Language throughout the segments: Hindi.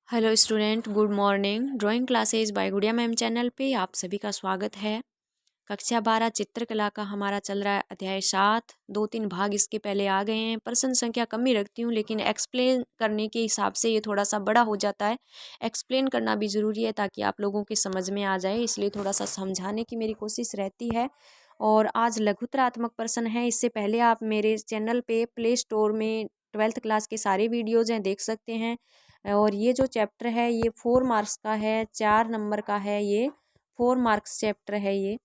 Hello student, good morning. Drawing classes bye गुड़िया मैम चैनल पे आप सभी का स्वागत है। कक्षा 12 चित्रकला का हमारा चल रहा है अध्याय 7। 2-3 भाग इसके पहले आ गए हैं। प्रश्न संख्या कम ही रखती हूँ, लेकिन एक्सप्लेन करने के हिसाब से ये थोड़ा सा बड़ा हो जाता है। एक्सप्लेन करना भी ज़रूरी है ताकि आप लोगों के समझ में आ जाए, इसलिए थोड़ा सा समझाने की मेरी कोशिश रहती है। और आज लघुतरात्मक प्रश्न है। इससे पहले आप मेरे चैनल पे प्ले स्टोर में 12th क्लास के सारे वीडियोज़ हैं, देख सकते हैं। और ये जो चैप्टर है ये 4 मार्क्स का है, 4 नंबर का है। ये 4 मार्क्स चैप्टर है। ये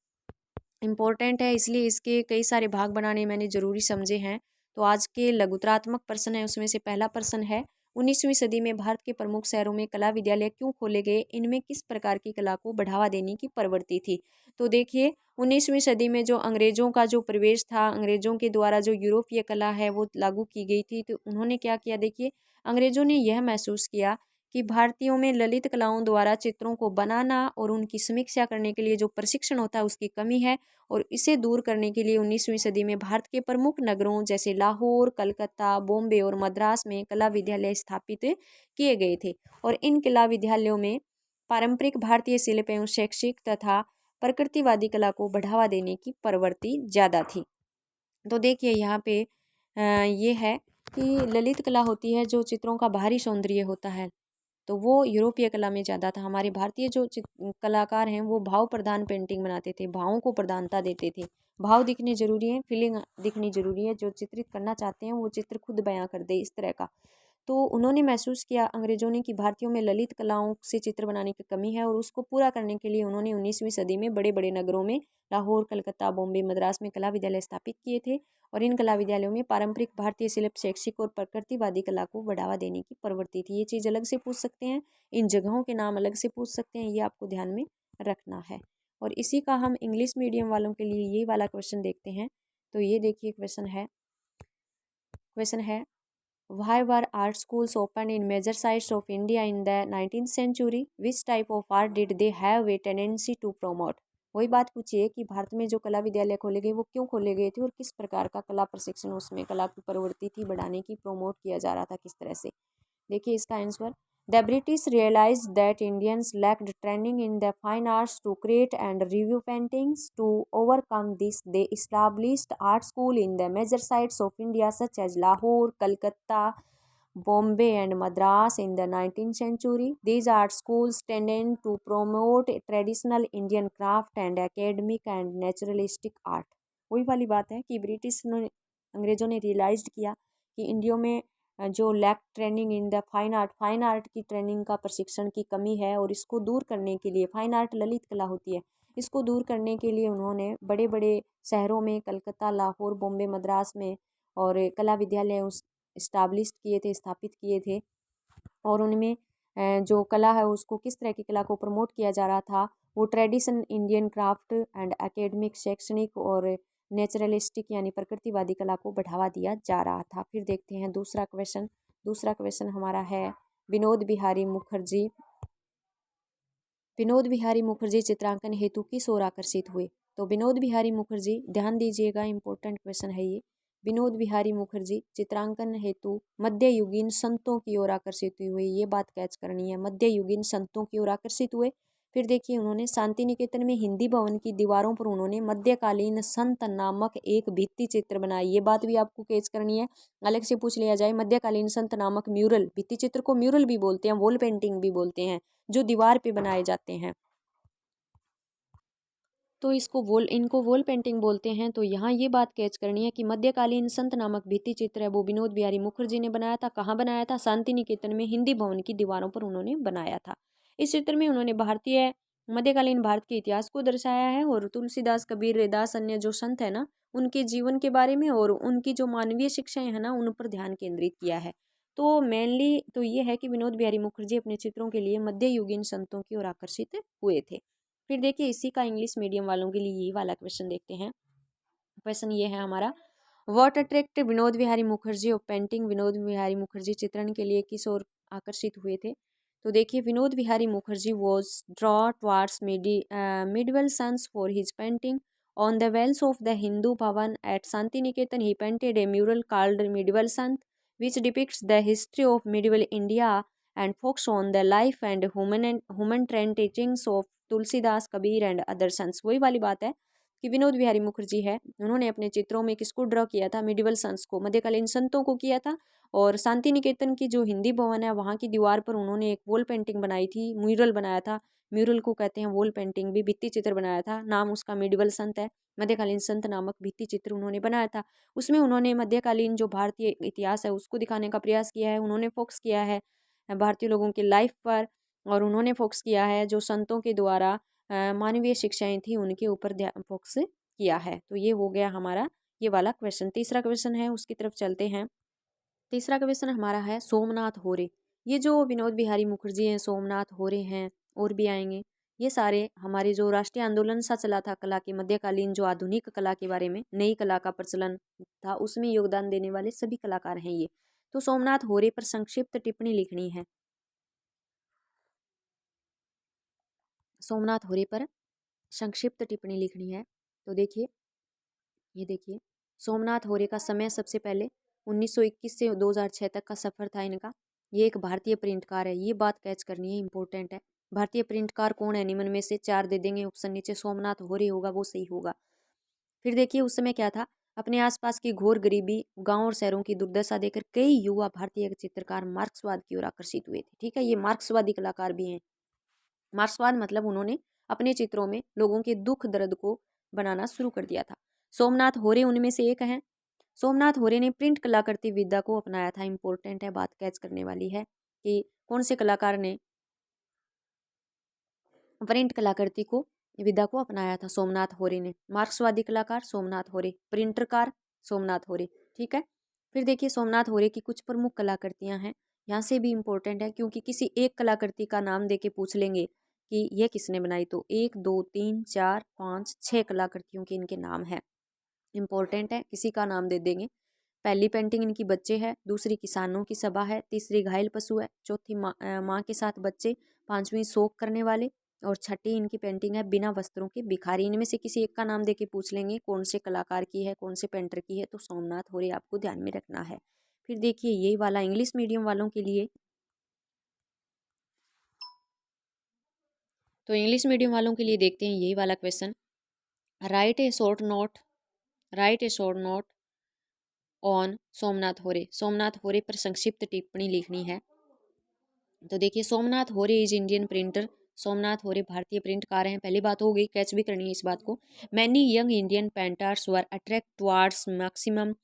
इम्पोर्टेंट है, इसलिए इसके कई सारे भाग बनाने मैंने ज़रूरी समझे हैं। तो आज के लघुतरात्मक प्रश्न है, उसमें से पहला प्रश्न है, 19वीं सदी में भारत के प्रमुख शहरों में कला विद्यालय क्यों खोले गए? इनमें किस प्रकार की कला को बढ़ावा देने की प्रवृत्ति थी? तो देखिए, 19वीं सदी में जो अंग्रेज़ों का जो प्रवेश था, अंग्रेज़ों के द्वारा जो यूरोपीय कला है वो लागू की गई थी। तो उन्होंने क्या किया, देखिए, अंग्रेज़ों ने यह महसूस किया कि भारतीयों में ललित कलाओं द्वारा चित्रों को बनाना और उनकी समीक्षा करने के लिए जो प्रशिक्षण होता है उसकी कमी है। और इसे दूर करने के लिए 19वीं सदी में भारत के प्रमुख नगरों जैसे लाहौर, कलकत्ता, बॉम्बे और मद्रास में कला विद्यालय स्थापित किए गए थे। और इन कला विद्यालयों में पारंपरिक भारतीय शिल्प एवं शैक्षिक तथा प्रकृतिवादी कला को बढ़ावा देने की प्रवृत्ति ज़्यादा थी। तो देखिए यहाँ पे ये है कि ललित कला होती है जो चित्रों का बाहरी सौंदर्य होता है, तो वो यूरोपीय कला में ज़्यादा था। हमारे भारतीय जो कलाकार हैं वो भाव प्रधान पेंटिंग बनाते थे, भावों को प्रधानता देते थे। भाव दिखने जरूरी है, फीलिंग दिखनी जरूरी है, जो चित्रित करना चाहते हैं वो चित्र खुद बयां कर दे, इस तरह का। तो उन्होंने महसूस किया अंग्रेजों ने कि भारतीयों में ललित कलाओं से चित्र बनाने की कमी है, और उसको पूरा करने के लिए उन्होंने 19वीं सदी में बड़े बड़े नगरों में लाहौर, कलकत्ता, बॉम्बे, मद्रास में कला विद्यालय स्थापित किए थे। और इन कला विद्यालयों में पारंपरिक भारतीय शिल्प, शैक्षिक और प्रकृतिवादी कला को बढ़ावा देने की प्रवृत्ति थी। ये चीज़ अलग से पूछ सकते हैं, इन जगहों के नाम अलग से पूछ सकते हैं, ये आपको ध्यान में रखना है। और इसी का हम इंग्लिश मीडियम वालों के लिए ये वाला क्वेश्चन देखते हैं। तो ये देखिए, क्वेश्चन है Why were art schools opened in major sites of India in the 19th century? Which type of art did they have a tendency to promote? वही बात पूछिए कि भारत में जो कला विद्यालय खोले गए वो क्यों खोले गए थे और किस प्रकार का कला प्रशिक्षण उसमें कला की प्रवृत्ति थी बढ़ाने की, प्रोमोट किया जा रहा था किस तरह से। देखिए इसका answer, the British realized that Indians lacked training in the fine arts to create and review paintings. To overcome this, they established art school in the major sites of India such as Lahore, Calcutta, Bombay and Madras in the 19th century. These art schools tended to promote traditional Indian craft and academic and naturalistic art. वही वाली बात है कि ब्रिटिश ने, अंग्रेजों ने रियलाइज किया कि इंडिया में जो lack training in the fine art की ट्रेनिंग का प्रशिक्षण की कमी है, और इसको दूर करने के लिए, फाइन आर्ट ललित कला होती है, इसको दूर करने के लिए उन्होंने बड़े बड़े शहरों में कलकत्ता, लाहौर, बॉम्बे, मद्रास में और कला विद्यालय उस इस्टाब्लिश किए थे, स्थापित किए थे। और उनमें जो कला है उसको, किस तरह की कला को प्रमोट किया जा रहा था, वो tradition Indian craft and academic, शैक्षणिक और नेचुरलिस्टिक यानी प्रकृतिवादी कला को बढ़ावा दिया जा रहा था। फिर देखते हैं दूसरा क्वेश्चन हमारा है, विनोद बिहारी मुखर्जी विनोद बिहारी मुखर्जी चित्रांकन हेतु किस ओर आकर्षित हुए? तो विनोद बिहारी मुखर्जी, ध्यान दीजिएगा, इंपॉर्टेंट क्वेश्चन है ये। विनोद बिहारी मुखर्जी चित्रांकन हेतु मध्ययुगीन संतों की ओर आकर्षित हुए, ये बात कैच करनी है, मध्ययुगीन संतों की ओर आकर्षित हुए। फिर देखिए, उन्होंने शांति निकेतन में हिंदी भवन की दीवारों पर उन्होंने मध्यकालीन संत नामक एक भित्ति चित्र बनाई, ये बात भी आपको कैच करनी है, अलग से पूछ लिया जाए। मध्यकालीन संत नामक म्यूरल, भित्ति चित्र को म्यूरल भी बोलते हैं, वॉल पेंटिंग भी बोलते हैं, जो दीवार पे बनाए जाते हैं, तो इनको वॉल पेंटिंग बोलते हैं। तो यहाँ ये बात कैच करनी है कि मध्यकालीन संत नामक भित्ति चित्र है वो विनोद बिहारी मुखर्जी ने बनाया था। कहाँ बनाया था? शांति निकेतन में हिंदी भवन की दीवारों पर उन्होंने बनाया था। इस चित्र में उन्होंने भारतीय मध्यकालीन भारत के इतिहास को दर्शाया है, और तुलसीदास, कबीर, रैदास, अन्य जो संत है ना, उनके जीवन के बारे में और उनकी जो मानवीय शिक्षाएं है ना, उन पर ध्यान केंद्रित किया है। तो मेनली तो ये है कि विनोद बिहारी मुखर्जी अपने चित्रों के लिए मध्ययुगीन संतों की ओर आकर्षित हुए थे। फिर देखिए इसी का इंग्लिश मीडियम वालों के लिए ये वाला क्वेश्चन देखते हैं। क्वेश्चन ये है हमारा, what attract Vinod Bihari Mukherjee of painting? Vinod Bihari Mukherjee चित्रण के लिए किस ओर आकर्षित हुए थे? तो देखिए, Vinod Bihari Mukherjee was draw towards medieval saints for his painting on the walls of the Hindu Bhavan at Shantiniketan. He painted a mural called medieval saint which depicts the history of medieval India and focus on the life and human trend teachings of Tulsidas, Kabir and other saints. वही वाली बात है कि विनोद बिहारी मुखर्जी है, उन्होंने अपने चित्रों में किसको ड्रॉ किया था, मिडिवल सन्स को, मध्यकालीन संतों को किया था। और शांति निकेतन की जो हिंदी भवन है वहाँ की दीवार पर उन्होंने एक वॉल पेंटिंग बनाई थी, म्यूरल बनाया था। म्यूरल को कहते हैं वॉल पेंटिंग भी, भित्ति चित्र बनाया था, नाम उसका मिडिवल संत है, मध्यकालीन संत नामक भित्ति चित्र उन्होंने बनाया था। उसमें उन्होंने मध्यकालीन जो भारतीय इतिहास है उसको दिखाने का प्रयास किया है, उन्होंने फोकस किया है भारतीय लोगों की लाइफ पर, और उन्होंने फोकस किया है जो संतों के द्वारा मानवीय शिक्षाएं थी उनके ऊपर फोकस किया है। तो ये हो गया हमारा ये वाला क्वेश्चन। तीसरा क्वेश्चन है उसकी तरफ चलते हैं। तीसरा क्वेश्चन हमारा है सोमनाथ होरे। ये जो विनोद बिहारी मुखर्जी हैं, सोमनाथ होरे हैं, और भी आएंगे, ये सारे हमारे जो राष्ट्रीय आंदोलन सा चला था कला के, मध्यकालीन जो आधुनिक कला के बारे में, नई कला का प्रचलन था, उसमें योगदान देने वाले सभी कलाकार हैं ये। तो सोमनाथ होरे पर संक्षिप्त टिप्पणी लिखनी है। सोमनाथ होरे पर संक्षिप्त टिप्पणी लिखनी है। तो देखिए, ये देखिए, सोमनाथ होरे का समय सबसे पहले 1921 से 2006 तक का सफ़र था इनका। ये एक भारतीय प्रिंटकार है, ये बात कैच करनी है, इंपॉर्टेंट है। भारतीय प्रिंटकार कौन है, निम्न में से 4 दे देंगे ऑप्शन नीचे, सोमनाथ होरे होगा वो सही होगा। फिर देखिए उस समय क्या था, अपने आसपास की घोर गरीबी, गांव और शहरों की दुर्दशा देखकर कई युवा भारतीय चित्रकार मार्क्सवाद की ओर आकर्षित हुए थे। ठीक है, ये मार्क्सवादी कलाकार भी हैं। मार्क्सवाद मतलब उन्होंने अपने चित्रों में लोगों के दुख दर्द को बनाना शुरू कर दिया था। सोमनाथ होरे उनमें से एक हैं। सोमनाथ होरे ने प्रिंट कलाकृति विद्या को अपनाया था। इंपॉर्टेंट है, बात कैच करने वाली है कि कौन से कलाकार ने प्रिंट कलाकृति को विद्या को अपनाया था। सोमनाथ होरे ने। मार्क्सवादी कलाकार सोमनाथ होरे, प्रिंटरकार सोमनाथ होरे। ठीक है, फिर देखिए सोमनाथ होरे की कुछ प्रमुख कलाकृतियां हैं, यहाँ से भी इम्पोर्टेंट है क्योंकि किसी एक कलाकृति का नाम दे के पूछ लेंगे कि यह किसने बनाई, तो 1 2 3 4 5 6 कलाकृतियों के इनके नाम है। इम्पोर्टेंट है, किसी का नाम दे देंगे। पहली पेंटिंग इनकी बच्चे है, दूसरी किसानों की सभा है, तीसरी घायल पशु है, चौथी माँ के साथ बच्चे, पांचवी शोक करने वाले, और छठी इनकी पेंटिंग है बिना वस्त्रों के भिखारी। इनमें से किसी एक का नाम देके पूछ लेंगे कौन से कलाकार की है, कौन से पेंटर की है, तो सोमनाथ होरे आपको ध्यान में रखना है। फिर देखिए यही वाला इंग्लिश मीडियम वालों के लिए, तो इंग्लिश मीडियम वालों के लिए देखते हैं यही वाला question. Right A short note, right A short note on Somnath Hore. Somnath होरे पर संक्षिप्त टिप्पणी लिखनी है। तो देखिए सोमनाथ होरे इज इंडियन प्रिंटर। सोमनाथ होरे भारतीय प्रिंटकार हैं, पहली बात हो गई, कैच भी करनी है इस बात को। Many young Indian painters were attract towards maximum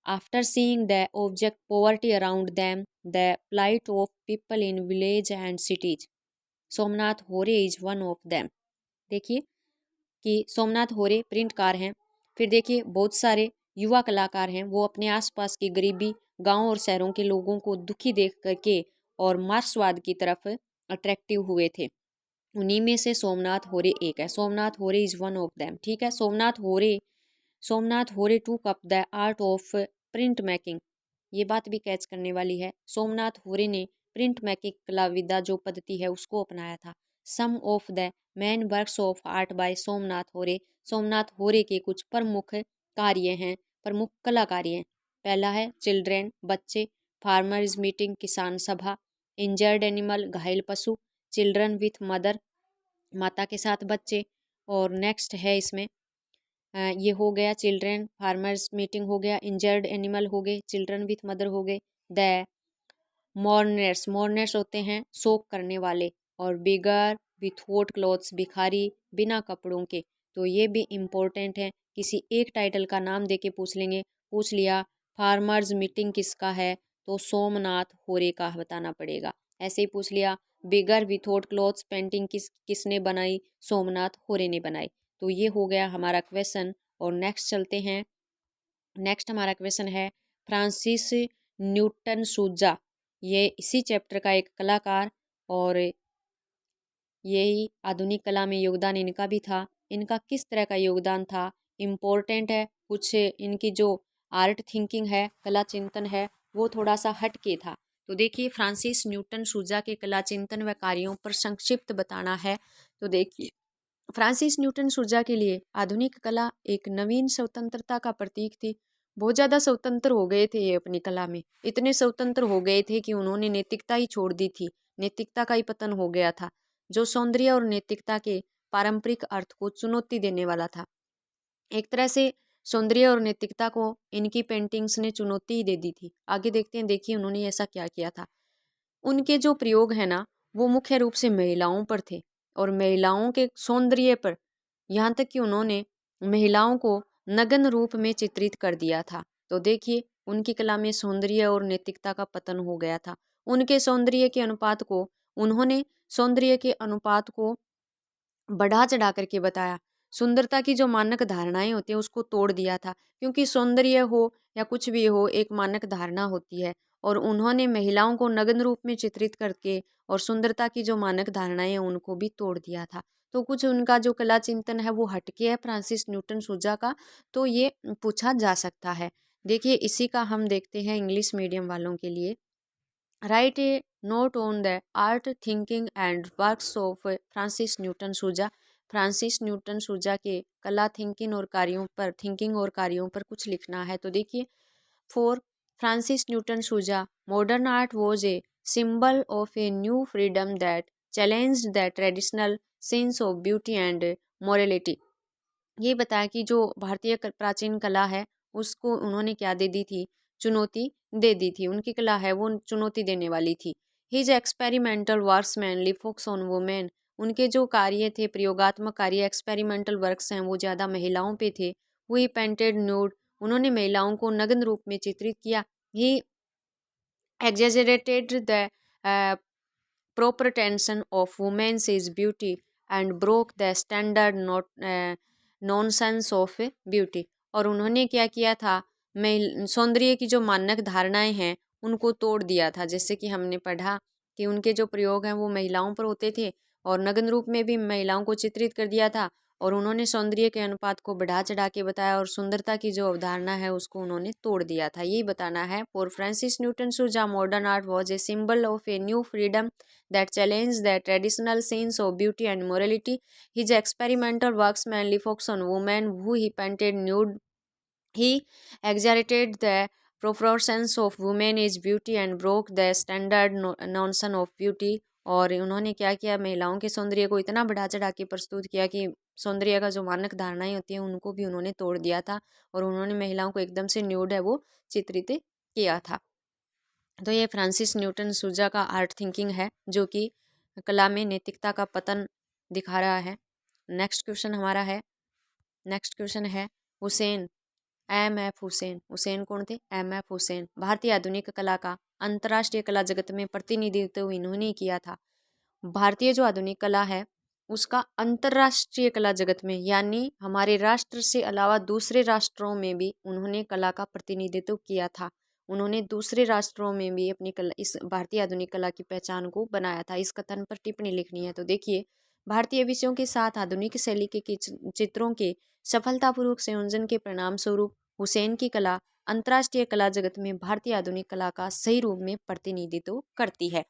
after seeing the object poverty around them, the plight of people in village and cities. Somnath होरे इज वन ऑफ देम। देखिए कि सोमनाथ होरे प्रिंटकार हैं। फिर देखिए बहुत सारे युवा कलाकार हैं, वो अपने आसपास की गरीबी, गांव और शहरों के लोगों को दुखी देख करके और मार्क्सवाद की तरफ अट्रैक्टिव हुए थे। उन्हीं में से सोमनाथ होरे एक है। सोमनाथ होरे इज वन ऑफ देम। ठीक है, सोमनाथ होरे टूक up the art of print making. ये बात भी कैच करने वाली है। सोमनाथ होरे ने प्रिंट मेकिंग कला विद्या जो पद्धति है उसको अपनाया था। Some of the main works of art by Somnath Hore. Somnath होरे के कुछ प्रमुख कार्य हैं, प्रमुख कला कार्य हैं। पहला है चिल्ड्रेन, बच्चे, फार्मर्स मीटिंग, किसान सभा, इंजर्ड एनिमल, घायल पशु, चिल्ड्रन विथ मदर, माता के साथ बच्चे, और नेक्स्ट है इसमें ये हो गया चिल्ड्रन, फार्मर्स मीटिंग हो गया, इंजर्ड एनिमल हो गए, चिल्ड्रन विथ मदर हो गए, द मॉर्नर्स, मॉर्नर्स होते हैं शोक करने वाले, और बिगर विथआउट क्लॉथ्स, भिखारी बिना कपड़ों के। तो ये भी इम्पोर्टेंट है, किसी एक टाइटल का नाम देके पूछ लेंगे। पूछ लिया फार्मर्स मीटिंग किसका है, तो सोमनाथ होरे का बताना पड़ेगा। ऐसे ही पूछ लिया बिगर विथआउट क्लॉथ्स पेंटिंग किसने बनाई, सोमनाथ होरे ने बनाई। तो ये हो गया हमारा क्वेश्चन। और नेक्स्ट चलते हैं। नेक्स्ट हमारा क्वेश्चन है फ्रांसिस न्यूटन सूजा। ये इसी चैप्टर का एक कलाकार, और यही आधुनिक कला में योगदान इनका भी था। इनका किस तरह का योगदान था, इम्पोर्टेंट है। कुछ इनकी जो आर्ट थिंकिंग है, कला चिंतन है, वो थोड़ा सा हट के था। तो देखिए फ्रांसिस न्यूटन सूजा के कला चिंतन व कार्यों पर संक्षिप्त बताना है। तो देखिए फ्रांसिस न्यूटन सूजा के लिए आधुनिक कला एक नवीन स्वतंत्रता का प्रतीक थी। बहुत ज़्यादा स्वतंत्र हो गए थे ये अपनी कला में, इतने स्वतंत्र हो गए थे कि उन्होंने नैतिकता ही छोड़ दी थी, नैतिकता का ही पतन हो गया था, जो सौंदर्य और नैतिकता के पारंपरिक अर्थ को चुनौती देने वाला था। एक तरह से सौंदर्य और नैतिकता को इनकी पेंटिंग्स ने चुनौती ही दे दी थी। आगे देखते हैं, देखिए उन्होंने ऐसा क्या किया था। उनके जो प्रयोग है ना, वो मुख्य रूप से महिलाओं पर थे और महिलाओं के सौंदर्य पर, यहाँ तक कि उन्होंने महिलाओं को नग्न रूप में चित्रित कर दिया था। तो देखिए उनकी कला में सौंदर्य और नैतिकता का पतन हो गया था। उनके सौंदर्य के अनुपात को उन्होंने सौंदर्य के अनुपात को बढ़ा चढ़ा करके बताया। सुंदरता की जो मानक धारणाएं होती हैं उसको तोड़ दिया था, क्योंकि सौंदर्य हो या कुछ भी हो एक मानक धारणा होती है, और उन्होंने महिलाओं को नग्न रूप में चित्रित करके और सुंदरता की जो मानक धारणाएं हैं उनको भी तोड़ दिया था। तो कुछ उनका जो कला चिंतन है वो हटके है फ्रांसिस न्यूटन सूजा का, तो ये पूछा जा सकता है। देखिए इसी का हम देखते हैं इंग्लिश मीडियम वालों के लिए। Right A note on the art thinking and works of Francis Newton सूजा। फ्रांसिस न्यूटन सूजा के कला थिंकिंग और कार्यों पर कुछ लिखना है। तो देखिए, फॉर फ्रांसिस न्यूटन सूजा modern art was a symbol of a new freedom that challenge the traditional sense of beauty and morality. ये बताया कि जो भारतीय प्राचीन कला है उसको उन्होंने क्या दे दी थी, चुनौती दे दी थी। उनकी कला है वो चुनौती देने वाली थी। His experimental works mainly focus on women. उनके जो कार्य थे, प्रयोगात्मक कार्य, एक्सपेरिमेंटल वर्क्स हैं, वो ज़्यादा महिलाओं पे थे। हुई पेंटेड न्यूड, उन्होंने महिलाओं को नग्न रूप में चित्रित किया। ही exaggerated the proper tension of women's beauty and broke the standard nonsense of beauty। और उन्होंने क्या किया था, सौंदर्य की जो मानक धारणाएं हैं उनको तोड़ दिया था। जैसे कि हमने पढ़ा कि उनके जो प्रयोग हैं वो महिलाओं पर होते थे और नग्न रूप में भी महिलाओं को चित्रित कर दिया था, और उन्होंने सौंदर्य के अनुपात को बढ़ा चढ़ा के बताया और सुंदरता की जो अवधारणा है उसको उन्होंने तोड़ दिया था। यही बताना है। फॉर फ्रांसिस न्यूटन सूजा modern art was a symbol of a new freedom that challenged the traditional sense of beauty and morality. His experimental works mainly focus on women who he painted nude. He exaggerated the proportions of women is beauty and broke the standard notion of beauty। और उन्होंने क्या किया, महिलाओं के सौंदर्य को इतना बढ़ा चढ़ा के प्रस्तुत किया कि सौंदर्य का जो मानक धारणाएं होती हैं उनको भी उन्होंने तोड़ दिया था, और उन्होंने महिलाओं को एकदम से न्यूड है वो चित्रित किया था। तो ये फ्रांसिस न्यूटन सूजा का आर्ट थिंकिंग है जो कि कला में नैतिकता का पतन दिखा रहा है। नेक्स्ट क्वेश्चन हमारा है, नेक्स्ट क्वेश्चन है हुसैन, एम एफ हुसैन। हुसैन कौन थे? M F Hussain. भारतीय आधुनिक कला का अंतर्राष्ट्रीय कला जगत में प्रतिनिधित्व इन्होंने किया था। भारतीय जो आधुनिक कला है उसका अंतर्राष्ट्रीय कला जगत में, यानी हमारे राष्ट्र से अलावा दूसरे राष्ट्रों में भी उन्होंने कला का प्रतिनिधित्व किया था। उन्होंने दूसरे राष्ट्रों में भी अपनी कला, इस भारतीय आधुनिक कला की पहचान को बनाया था। इस कथन पर टिप्पणी लिखनी है। तो देखिए, भारतीय विषयों के साथ आधुनिक शैली के चित्रों के सफलतापूर्वक संयोजन के परिणाम स्वरूप हुसैन की कला अंतर्राष्ट्रीय कला जगत में भारतीय आधुनिक कला का सही रूप में प्रतिनिधित्व करती है।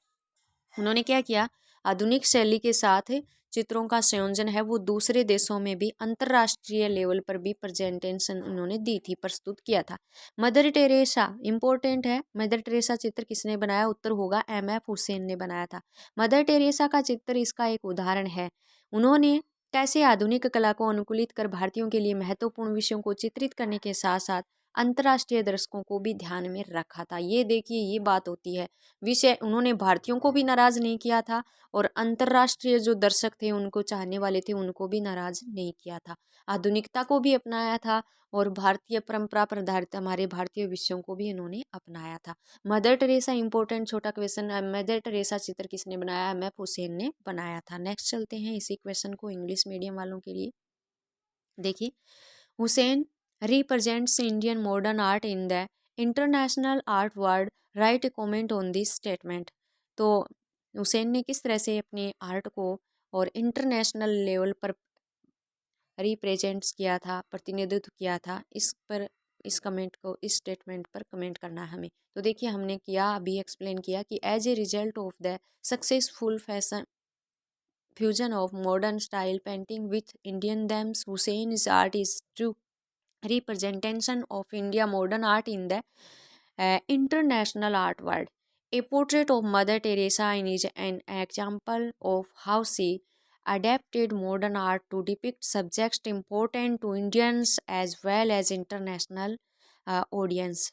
उन्होंने क्या किया, आधुनिक शैली के साथ चित्रों का संयोजन है वो दूसरे देशों में भी अंतर्राष्ट्रीय लेवल पर भी प्रेजेंटेशन उन्होंने दी थी, प्रस्तुत किया था। मदर टेरेसा इंपॉर्टेंट है। मदर टेरेसा चित्र किसने बनाया? उत्तर होगा एम एफ हुसैन ने बनाया था। मदर टेरेसा का चित्र इसका एक उदाहरण है। उन्होंने कैसे आधुनिक कला को अनुकूलित कर भारतीयों के लिए महत्वपूर्ण विषयों को चित्रित करने के साथ साथ अंतर्राष्ट्रीय दर्शकों को भी ध्यान में रखा था। ये देखिए, ये बात होती है। विषय उन्होंने भारतीयों को भी नाराज नहीं किया था और अंतर्राष्ट्रीय जो दर्शक थे, उनको चाहने वाले थे, उनको भी नाराज नहीं किया था। आधुनिकता को भी अपनाया था और भारतीय परंपरा पर आधारित हमारे भारतीय विषयों को भी इन्होंने अपनाया था। मदर टेरेसा इंपॉर्टेंट छोटा क्वेश्चन। मदर टेरेसा चित्र किसने बनाया? एम एफ हुसैन ने बनाया था। नेक्स्ट चलते हैं इसी क्वेश्चन को इंग्लिश मीडियम वालों के लिए। देखिए, Hussain represents Indian modern art in the international art world. Write a comment on this statement। तो हुसैन ने किस तरह से अपने आर्ट को और इंटरनेशनल लेवल पर रिप्रेजेंट्स किया था, प्रतिनिधित्व किया था, इस पर, इस कमेंट को, इस स्टेटमेंट पर कमेंट करना है हमें। तो देखिए, हमने किया, अभी एक्सप्लेन किया कि as a result of the successful fashion fusion of modern style painting with Indian themes, Hussein's art is to representation of India modern art in the international art world. A portrait of Mother Teresa is an example of how she adapted modern art to depict subjects important to Indians as well as international audience.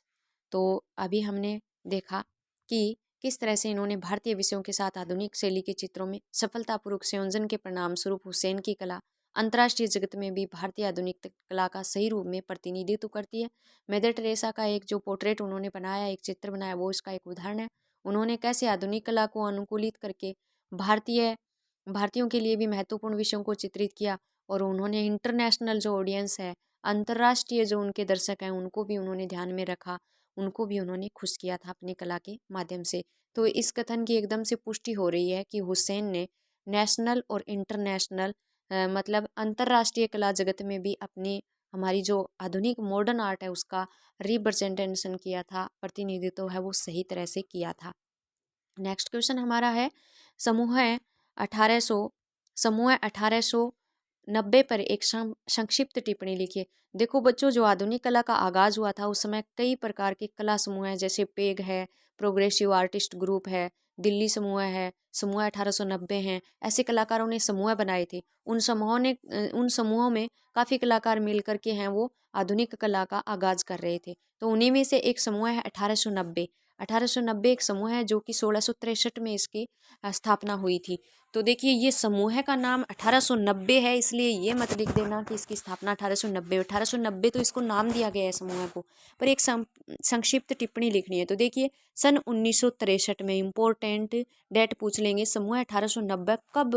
तो अभी हमने देखा कि किस तरह से इन्होंने भारतीय विषयों के साथ आधुनिक शैली के चित्रों में सफलतापूर्वक संयोजन के परिणाम स्वरूप हुसैन की कला अंतर्राष्ट्रीय जगत में भी भारतीय आधुनिक कला का सही रूप में प्रतिनिधित्व करती है। मदर टेरेसा का एक जो पोर्ट्रेट उन्होंने बनाया, एक चित्र बनाया, वो इसका एक उदाहरण है। उन्होंने कैसे आधुनिक कला को अनुकूलित करके भारतीयों के लिए भी महत्वपूर्ण विषयों को चित्रित किया, और उन्होंने इंटरनेशनल जो ऑडियंस है, अंतर्राष्ट्रीय जो उनके दर्शक हैं, उनको भी उन्होंने ध्यान में रखा, उनको भी उन्होंने खुश किया था अपनी कला के माध्यम से। तो इस कथन की एकदम से पुष्टि हो रही है कि हुसैन ने नेशनल और इंटरनेशनल मतलब अंतर्राष्ट्रीय कला जगत में भी अपनी हमारी जो आधुनिक मॉडर्न आर्ट है उसका रिप्रेजेंटेशन किया था, प्रतिनिधित्व है वो सही तरह से किया था। नेक्स्ट क्वेश्चन हमारा है समूह 1800 समूह 1890 पर एक संक्षिप्त टिप्पणी लिखिए। देखो बच्चों, जो आधुनिक कला का आगाज हुआ था उस समय कई प्रकार के कला समूह हैं, जैसे पेग है, प्रोग्रेसिव आर्टिस्ट ग्रुप है, दिल्ली समूह है, समूह 1890 हैं। ऐसे कलाकारों ने समूह बनाए थे। उन समूहों में काफ़ी कलाकार मिल कर के हैं वो आधुनिक कला का आगाज कर रहे थे। तो उन्हीं में से एक समूह है 1890। 1890 एक समूह है जो कि 1663 में इसकी स्थापना हुई थी। तो देखिए, ये समूह का नाम 1890 है, इसलिए ये मत लिख देना कि इसकी स्थापना 1890 तो इसको नाम दिया गया है समूह को, पर एक संक्षिप्त टिप्पणी लिखनी है। तो देखिए, सन 1963 में इम्पोर्टेंट डेट पूछ लेंगे, समूह 1890 कब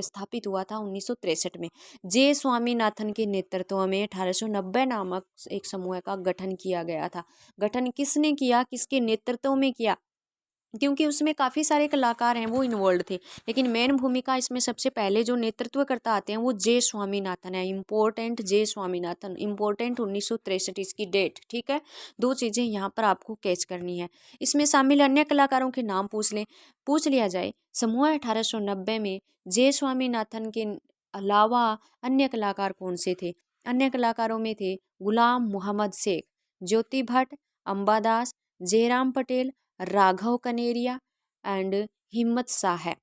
स्थापित हुआ था? 1963 में जे स्वामीनाथन के नेतृत्व में 1890 नामक एक समूह का गठन किया गया था। गठन किसने किया, किसके नेतृत्व में किया? क्योंकि उसमें काफ़ी सारे कलाकार हैं वो इन्वॉल्व थे, लेकिन मेन भूमिका इसमें सबसे पहले जो नेतृत्व करता आते हैं वो जे स्वामीनाथन है। इम्पोर्टेंट जे स्वामीनाथन, इम्पोर्टेंट 1963 इसकी डेट। ठीक है, दो चीज़ें यहाँ पर आपको कैच करनी है। इसमें शामिल अन्य कलाकारों के नाम पूछ लिया जाए। समूह 1890 में जे स्वामीनाथन के अलावा अन्य कलाकार कौन से थे? अन्य कलाकारों में थे गुलाम मोहम्मद शेख, ज्योति भट्ट, अंबादास, जयराम पटेल, राघव कनेरिया एंड हिम्मत शाह है।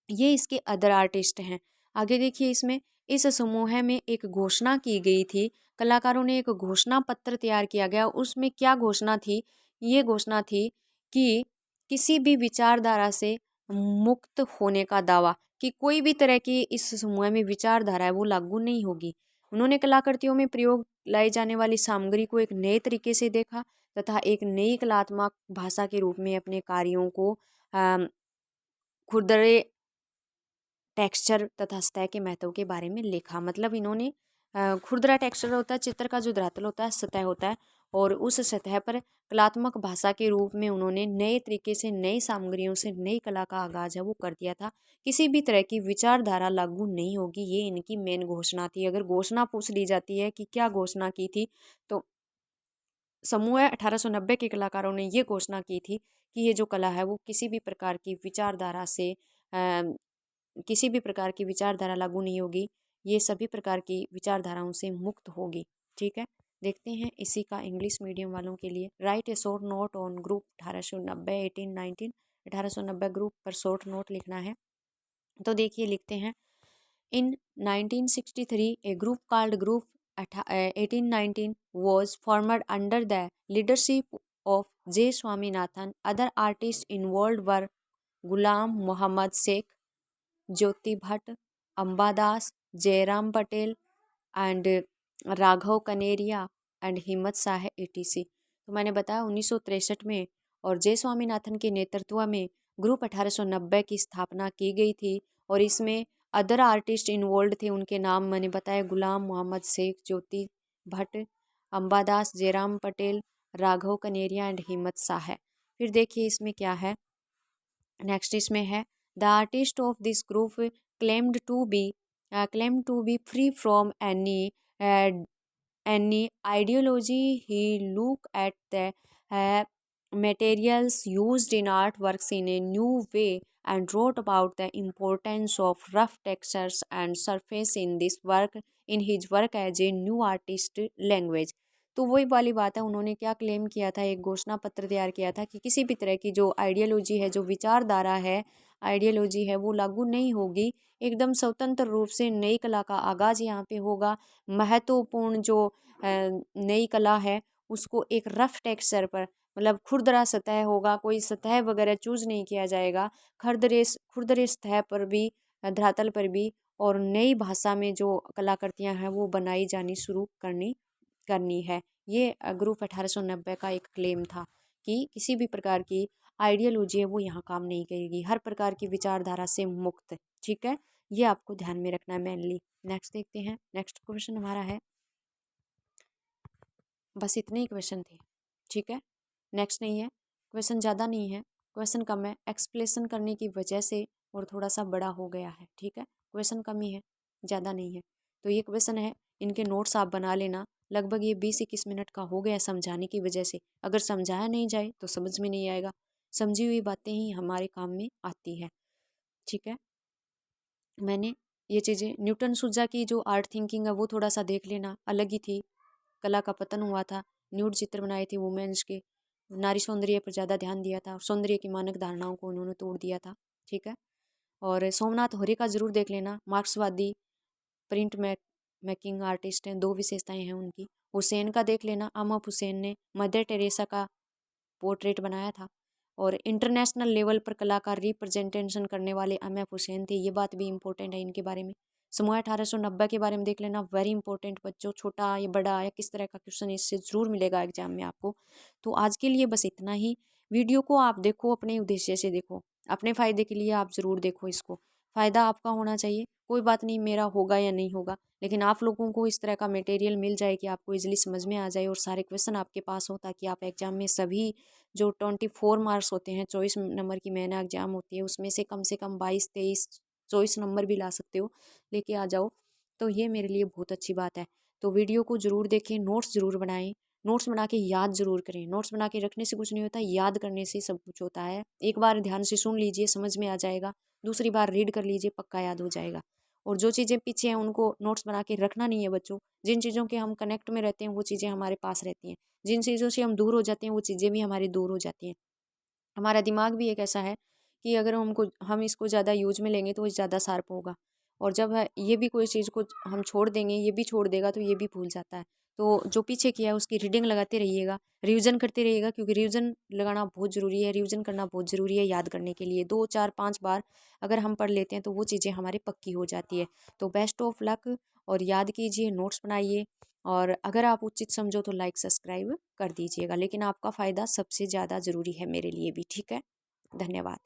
ये इसके अदर आर्टिस्ट हैं। आगे देखिए, इसमें इस समूह में एक घोषणा की गई थी, कलाकारों ने एक घोषणा पत्र तैयार किया गया। उसमें क्या घोषणा थी? ये घोषणा थी कि किसी भी विचारधारा से मुक्त होने का दावा, कि कोई भी तरह की इस समूह में विचारधारा है वो लागू नहीं होगी। उन्होंने कलाकृतियों में प्रयोग लाई जाने वाली सामग्री को एक नए तरीके से देखा तथा एक नई कलात्मक भाषा के रूप में अपने कार्यों को खुरदरे टेक्सचर तथा सतह के महत्व के बारे में लिखा। मतलब इन्होंने खुरदरा टेक्सचर होता है, चित्र का जो धरातल होता है, सतह होता है, और उस सतह पर कलात्मक भाषा के रूप में उन्होंने नए तरीके से, नई सामग्रियों से नई कला का आगाज है वो कर दिया था। किसी भी तरह की विचारधारा लागू नहीं होगी, ये इनकी मेन घोषणा थी। अगर घोषणा पूछ ली जाती है कि क्या घोषणा की थी, तो समूह 1890 के कलाकारों ने ये घोषणा की थी कि ये जो कला है वो किसी भी प्रकार की विचारधारा से किसी भी प्रकार की विचारधारा लागू नहीं होगी, ये सभी प्रकार की विचारधाराओं से मुक्त होगी। ठीक है, देखते हैं इसी का इंग्लिश मीडियम वालों के लिए। Right A short note on group 1890 1819। 1890 group पर शॉर्ट नोट लिखना है। तो देखिए, लिखते हैं In 1963, a group called Group 1819 was formed under the leadership of J. Swaminathan. Other artists involved were Ghulam Muhammad Sheikh, Jyoti Bhatt, Ambadas, Jairam Patel, and Raghav Kaneria and हिम्मत शाह etc। तो मैंने बताया 1963 में और जे स्वामीनाथन के नेतृत्व में ग्रुप 1890 की स्थापना की गई थी, और इसमें अदर आर्टिस्ट इन्वॉल्व थे। उनके नाम मैंने बताया, गुलाम मोहम्मद शेख, ज्योति भट्ट, अंबादास, जयराम पटेल, राघव कनेरिया एंड हिम्मत शाह है। फिर देखिए इसमें क्या है, नेक्स्ट इसमें है the artist of this group claimed to be free from any ideology. He looked at the materials used in artworks in a new way and wrote about the importance of rough textures and surface in this work in his work as a new artist language। तो वही वाली बात है, उन्होंने क्या क्लेम किया था, एक घोषणा पत्र तैयार किया था कि किसी भी तरह की जो आइडियोलॉजी है, जो विचारधारा है, आइडियोलॉजी है, वो लागू नहीं होगी। एकदम स्वतंत्र रूप से नई कला का आगाज़ यहाँ पे होगा। महत्वपूर्ण जो नई कला है उसको एक रफ टेक्सचर पर, मतलब खुरदरा सतह होगा, कोई सतह वगैरह चूज नहीं किया जाएगा। खुरदरे खुरदरे सतह पर भी, धरातल पर भी, और नई भाषा में जो कलाकृतियाँ हैं वो बनाई जानी शुरू करनी है। ये ग्रुप 1890 का एक क्लेम था कि किसी भी प्रकार की आइडियोलॉजी है वो यहाँ काम नहीं करेगी, हर प्रकार की विचारधारा से मुक्त। ठीक है, ये आपको ध्यान में रखना है मेनली। नेक्स्ट देखते हैं। नेक्स्ट क्वेश्चन हमारा है, बस इतने ही क्वेश्चन थे। ठीक है, नेक्स्ट नहीं है, क्वेश्चन ज़्यादा नहीं है, क्वेश्चन कम है, एक्सप्लेसन करने की वजह से और थोड़ा सा बड़ा हो गया है। ठीक है, क्वेश्चन कम ही है, ज़्यादा नहीं है। तो ये क्वेश्चन है, इनके नोट्स आप बना लेना। लगभग ये 20-21 मिनट का हो गया समझाने की वजह से। अगर समझाया नहीं जाए तो समझ में नहीं आएगा, समझी हुई बातें ही हमारे काम में आती है। ठीक है, मैंने ये चीज़ें न्यूटन सुजा की जो आर्ट थिंकिंग है वो थोड़ा सा देख लेना, अलग ही थी। कला का पतन हुआ था, न्यूड चित्र बनाए थे वुमेन्स के, नारी सौंदर्य पर ज़्यादा ध्यान दिया था, सौंदर्य की मानक धारणाओं को उन्होंने तोड़ दिया था। ठीक है, और सोमनाथ होरे का ज़रूर देख लेना, मार्क्सवादी प्रिंट मेकिंग आर्टिस्ट हैं, 2 विशेषताएं हैं उनकी। हुसैन का देख लेना, अमप हुसैन ने मदर टेरेसा का पोर्ट्रेट बनाया था, और इंटरनेशनल लेवल पर कला का रिप्रेजेंटेशन करने वाले अमप हुसैन थे। ये बात भी इंपॉर्टेंट है इनके बारे में। समूह 1890 के बारे में देख लेना, वेरी इंपॉर्टेंट बच्चों, छोटा या बड़ा या किस तरह का क्वेश्चन इससे ज़रूर मिलेगा एग्जाम में आपको। तो आज के लिए बस इतना ही। वीडियो को आप देखो, अपने उद्देश्य से देखो, अपने फ़ायदे के लिए आप ज़रूर देखो इसको, फ़ायदा आपका होना चाहिए। कोई बात नहीं, मेरा होगा या नहीं होगा, लेकिन आप लोगों को इस तरह का मटेरियल मिल जाए कि आपको इजीली समझ में आ जाए और सारे क्वेश्चन आपके पास हो, ताकि आप एग्जाम में सभी जो 24 मार्क्स होते हैं, 24 नंबर की मेन एग्जाम होती है, उसमें से कम 22-23 24 नंबर भी ला सकते हो, लेके आ जाओ। तो ये मेरे लिए बहुत अच्छी बात है। तो वीडियो को ज़रूर देखें, नोट्स ज़रूर बनाएं, नोट्स बना के याद ज़रूर करें। नोट्स बना के रखने से कुछ नहीं होता, याद करने से सब कुछ होता है। एक बार ध्यान से सुन लीजिए, समझ में आ जाएगा, दूसरी बार रीड कर लीजिए, पक्का याद हो जाएगा। और जो चीज़ें पीछे हैं उनको नोट्स बना के रखना नहीं है बच्चों। जिन चीज़ों के हम कनेक्ट में रहते हैं वो चीज़ें हमारे पास रहती हैं, जिन चीज़ों से हम दूर हो जाते हैं वो चीज़ें भी हमारी दूर हो जाती हैं। हमारा दिमाग भी एक ऐसा है कि अगर हम इसको ज़्यादा यूज में लेंगे तो वो ज़्यादा शार्प होगा, और जब है ये भी कोई चीज़ को हम छोड़ देंगे, ये भी छोड़ देगा तो ये भी भूल जाता है। तो जो पीछे किया है उसकी रीडिंग लगाते रहिएगा, रिवीजन करते रहिएगा, क्योंकि रिवीजन लगाना बहुत ज़रूरी है, रिवीजन करना बहुत ज़रूरी है याद करने के लिए। 2 4 5 बार अगर हम पढ़ लेते हैं तो वो चीज़ें हमारी पक्की हो जाती है। तो बेस्ट ऑफ लक, और याद कीजिए, नोट्स बनाइए, और अगर आप उचित समझो तो लाइक सब्सक्राइब कर दीजिएगा, लेकिन आपका फ़ायदा सबसे ज़्यादा ज़रूरी है मेरे लिए भी। ठीक है, धन्यवाद।